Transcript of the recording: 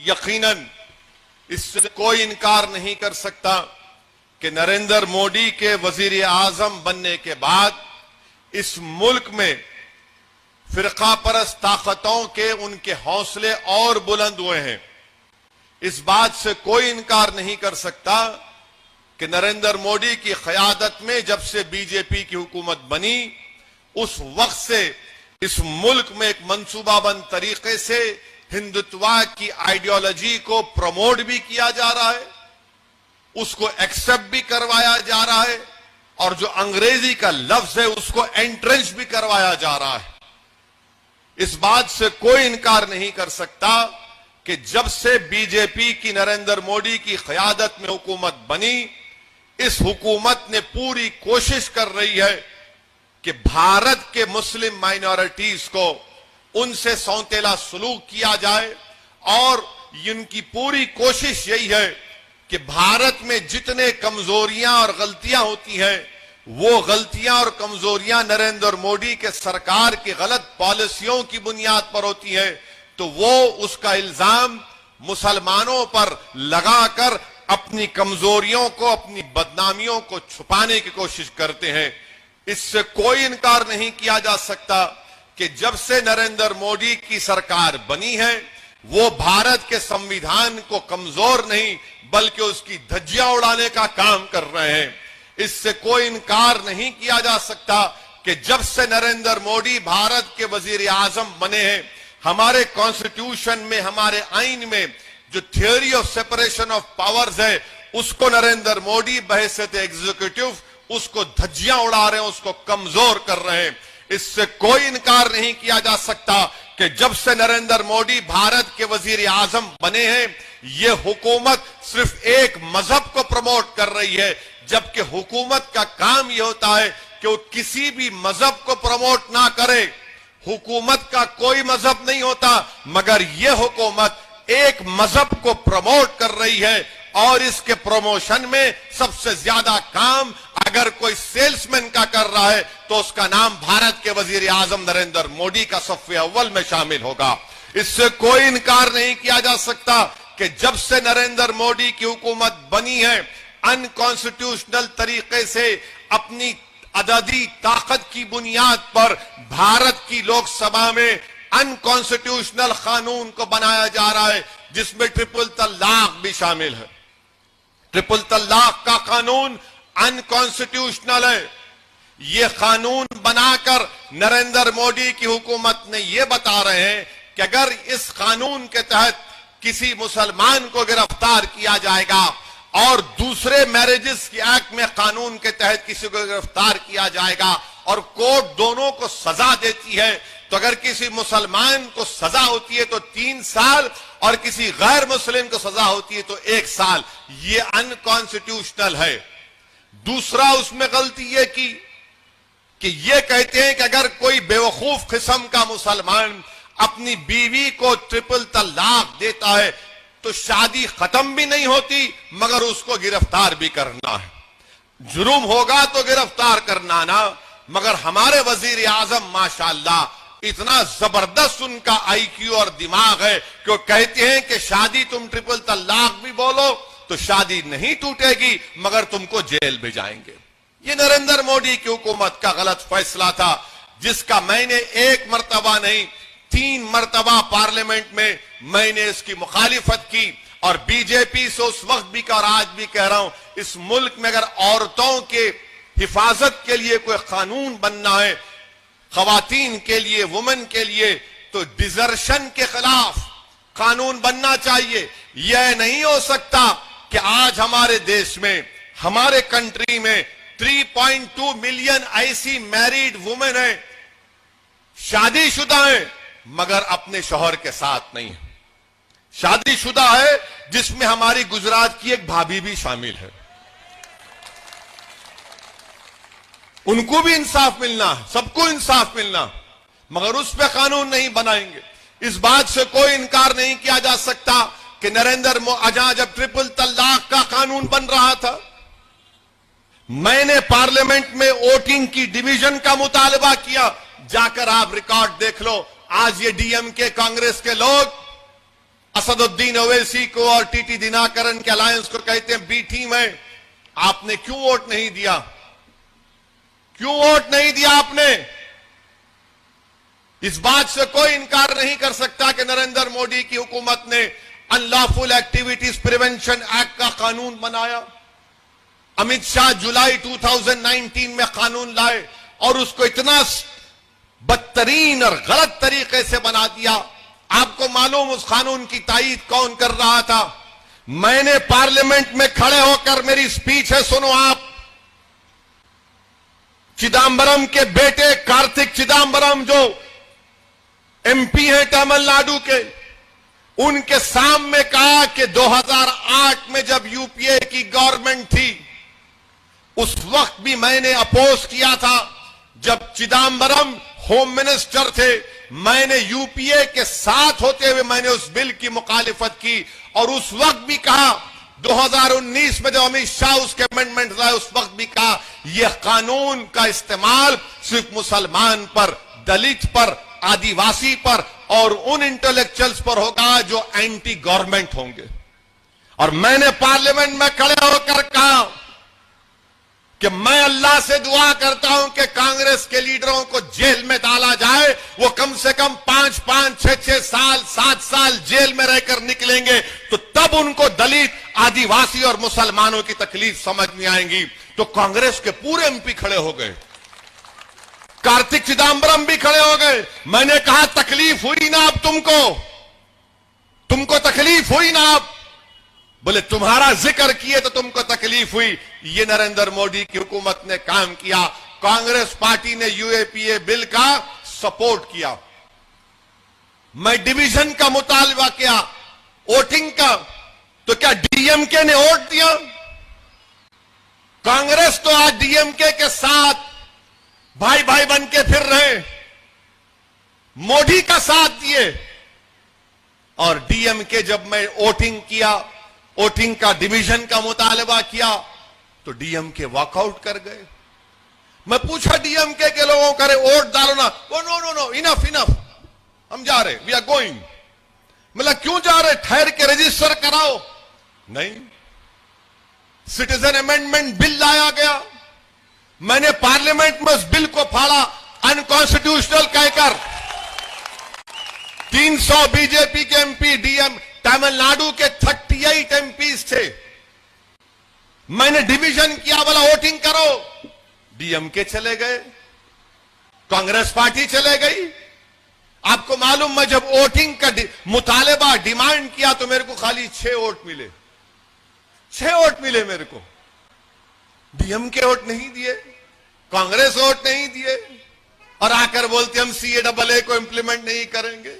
यकीनन इससे कोई इनकार नहीं कर सकता कि नरेंद्र मोदी के वजीर आजम बनने के बाद इस मुल्क में फिरका परस्त ताकतों के उनके हौसले और बुलंद हुए हैं। इस बात से कोई इनकार नहीं कर सकता कि नरेंद्र मोदी की क़यादत में जब से बीजेपी की हुकूमत बनी उस वक्त से इस मुल्क में एक मंसूबाबंद तरीके से हिंदुत्व की आइडियोलॉजी को प्रमोट भी किया जा रहा है, उसको एक्सेप्ट भी करवाया जा रहा है और जो अंग्रेजी का लफ्ज है उसको एंट्रेंस भी करवाया जा रहा है। इस बात से कोई इनकार नहीं कर सकता कि जब से बीजेपी की नरेंद्र मोदी की क़यादत में हुकूमत बनी, इस हुकूमत ने पूरी कोशिश कर रही है कि भारत के मुस्लिम माइनॉरिटीज को उनसे सौतेला सलूक किया जाए और इनकी पूरी कोशिश यही है कि भारत में जितने कमजोरियां और गलतियां होती हैं वो गलतियां और कमजोरियां नरेंद्र मोदी के सरकार की गलत पॉलिसियों की बुनियाद पर होती है, तो वो उसका इल्जाम मुसलमानों पर लगाकर अपनी कमजोरियों को, अपनी बदनामियों को छुपाने की कोशिश करते हैं। इससे कोई इनकार नहीं किया जा सकता कि जब से नरेंद्र मोदी की सरकार बनी है वो भारत के संविधान को कमजोर नहीं बल्कि उसकी धज्जियां उड़ाने का काम कर रहे हैं। इससे कोई इनकार नहीं किया जा सकता कि जब से नरेंद्र मोदी भारत के वजीर आजम बने हैं, हमारे कॉन्स्टिट्यूशन में, हमारे आइन में जो theory of separation of powers है उसको नरेंद्र मोदी बहैसियत एग्जीक्यूटिव उसको धज्जियां उड़ा रहे हैं, उसको कमजोर कर रहे हैं। इससे कोई इनकार नहीं किया जा सकता कि जब से नरेंद्र मोदी भारत के वजीर आजम बने हैं ये हुकूमत सिर्फ एक मजहब को प्रमोट कर रही है, जबकि हुकूमत का काम यह होता है कि वो किसी भी मजहब को प्रमोट ना करे। हुकूमत का कोई मजहब नहीं होता, मगर यह हुकूमत एक मजहब को प्रमोट कर रही है और इसके प्रमोशन में सबसे ज्यादा काम अगर कोई सेल्समैन का कर रहा है तो उसका नाम भारत के वजीर आजम नरेंद्र मोदी का सफ़े अव्वल में शामिल होगा। इससे कोई इनकार नहीं किया जा सकता कि जब से नरेंद्र मोदी की हुकूमत बनी है अनकॉन्स्टिट्यूशनल तरीके से अपनी अददी ताकत की बुनियाद पर भारत की लोकसभा में अनकॉन्स्टिट्यूशनल कानून को बनाया जा रहा है जिसमें ट्रिपल तलाक भी शामिल है। ट्रिपल तलाक का कानून अनकॉन्स्टिट्यूशनल है। यह कानून बनाकर नरेंद्र मोदी की हुकूमत ने यह बता रहे हैं कि अगर इस कानून के तहत किसी मुसलमान को गिरफ्तार किया जाएगा और दूसरे मैरिजेस की एक्ट में कानून के तहत किसी को गिरफ्तार किया जाएगा और कोर्ट दोनों को सजा देती है, तो अगर किसी मुसलमान को सजा होती है तो 3 साल और किसी गैर मुस्लिम को सजा होती है तो 1 साल। ये अनकॉन्स्टिट्यूशनल है। दूसरा उसमें गलती ये की कि ये कहते हैं कि अगर कोई बेवकूफ किस्म का मुसलमान अपनी बीवी को ट्रिपल तलाक देता है तो शादी खत्म भी नहीं होती मगर उसको गिरफ्तार भी करना है। जुर्म होगा तो गिरफ्तार करना ना, मगर हमारे वजीर आजम माशाअल्लाह इतना जबरदस्त उनका आईक्यू और दिमाग है कि वो कहते हैं कि शादी तुम ट्रिपल तलाक भी बोलो तो शादी नहीं टूटेगी मगर तुमको जेल में जाएंगे। ये नरेंद्र मोदी की हुकूमत का गलत फैसला था जिसका मैंने 1 मरतबा नहीं 3 मरतबा पार्लियामेंट में मैंने इसकी मुखालिफत की और बीजेपी से उस वक्त भी और आज भी कह रहा हूं, इस मुल्क में अगर औरतों के हिफाजत के लिए कोई कानून बनना है, खवातीन के लिए, वुमेन के लिए, तो डिजर्शन के खिलाफ कानून बनना चाहिए। यह नहीं हो सकता कि आज हमारे देश में, हमारे कंट्री में 3.2 मिलियन ऐसी मैरिड वुमेन है, शादीशुदा है मगर अपने शौहर के साथ नहीं है। शादीशुदा है जिसमें हमारी गुजरात की एक भाभी भी शामिल है। उनको भी इंसाफ मिलना है, सबको इंसाफ मिलना, मगर उस पर कानून नहीं बनाएंगे। इस बात से कोई इनकार नहीं किया जा सकता कि नरेंद्र मोदी जब ट्रिपल तलाक का कानून बन रहा था, मैंने पार्लियामेंट में वोटिंग की डिवीजन का मुतालबा किया। जाकर आप रिकॉर्ड देख लो। आज ये डीएमके कांग्रेस के लोग असदुद्दीन ओवैसी को और टीटी दिनाकरन के अलायंस को कहते हैं बी टीम है। आपने क्यों वोट नहीं दिया? क्यों वोट नहीं दिया आपने? इस बात से कोई इनकार नहीं कर सकता कि नरेंद्र मोदी की हुकूमत ने अनलॉफुल एक्टिविटीज प्रिवेंशन एक्ट का कानून बनाया। अमित शाह जुलाई 2019 में कानून लाए और उसको इतना बदतरीन और गलत तरीके से बना दिया। आपको मालूम उस कानून की तायीद कौन कर रहा था? मैंने पार्लियामेंट में खड़े होकर, मेरी स्पीच है सुनो आप, चिदम्बरम के बेटे कार्तिक चिदम्बरम जो एमपी हैं तमिलनाडु के, उनके सामने कहा कि 2008 में जब यूपीए की गवर्नमेंट थी उस वक्त भी मैंने अपोज किया था। जब चिदम्बरम होम मिनिस्टर थे मैंने यूपीए के साथ होते हुए मैंने उस बिल की मुखालिफत की और उस वक्त भी कहा, 2019 में जब अमित शाह उसके अमेंडमेंट लाए उस वक्त भी कहा यह कानून का इस्तेमाल सिर्फ मुसलमान पर, दलित पर, आदिवासी पर और उन इंटेलेक्चुअल्स पर होगा जो एंटी गवर्नमेंट होंगे। और मैंने पार्लियामेंट में खड़े होकर कहा कि मैं अल्लाह से दुआ करता हूं कि कांग्रेस के लीडरों को जेल में डाला जाए, वो कम से कम 5-5, 6-6 साल, 7 साल जेल में रहकर निकलेंगे तो तब उनको दलित, आदिवासी और मुसलमानों की तकलीफ समझ में आएंगी। तो कांग्रेस के पूरे एमपी खड़े हो गए, कार्तिक चिदम्बरम भी खड़े हो गए। मैंने कहा तकलीफ हुई ना अब तुमको तकलीफ हुई ना अब? बोले तुम्हारा जिक्र किए तो तुमको तकलीफ हुई। ये नरेंद्र मोदी की हुकूमत ने काम किया। कांग्रेस पार्टी ने यूएपीए बिल का सपोर्ट किया। मैं डिवीजन का मुतालबा किया, वोटिंग का, तो क्या डीएमके ने वोट दिया? कांग्रेस तो आज डीएमके के साथ भाई भाई बन के फिर रहे, मोदी का साथ दिए। और डीएमके जब मैं वोटिंग किया, वोटिंग का डिवीजन का मुतालबा किया तो डीएमके वॉकआउट कर गए। मैं पूछा डीएमके के लोगों को, अरे वोट डालो ना। वो नो इनफ, हम जा रहे, वी आर गोइंग। मतलब क्यों जा रहे? ठहर के रजिस्टर कराओ। नहीं, सिटीजन अमेंडमेंट बिल लाया गया, मैंने पार्लियामेंट में उस बिल को फाड़ा अनकॉन्स्टिट्यूशनल कहकर। 300 बीजेपी के एमपी, डीएम तमिलनाडु के 38 एमपीज थे। मैंने डिवीजन किया, बोला वोटिंग करो, डीएमके चले गए, कांग्रेस पार्टी चले गई। आपको मालूम, मैं जब वोटिंग का मुतालबा डिमांड किया तो मेरे को खाली 6 वोट मिले, 6 वोट मिले मेरे को। डीएमके वोट नहीं दिए, कांग्रेस वोट नहीं दिए और आकर बोलते हम CAA को इंप्लीमेंट नहीं करेंगे।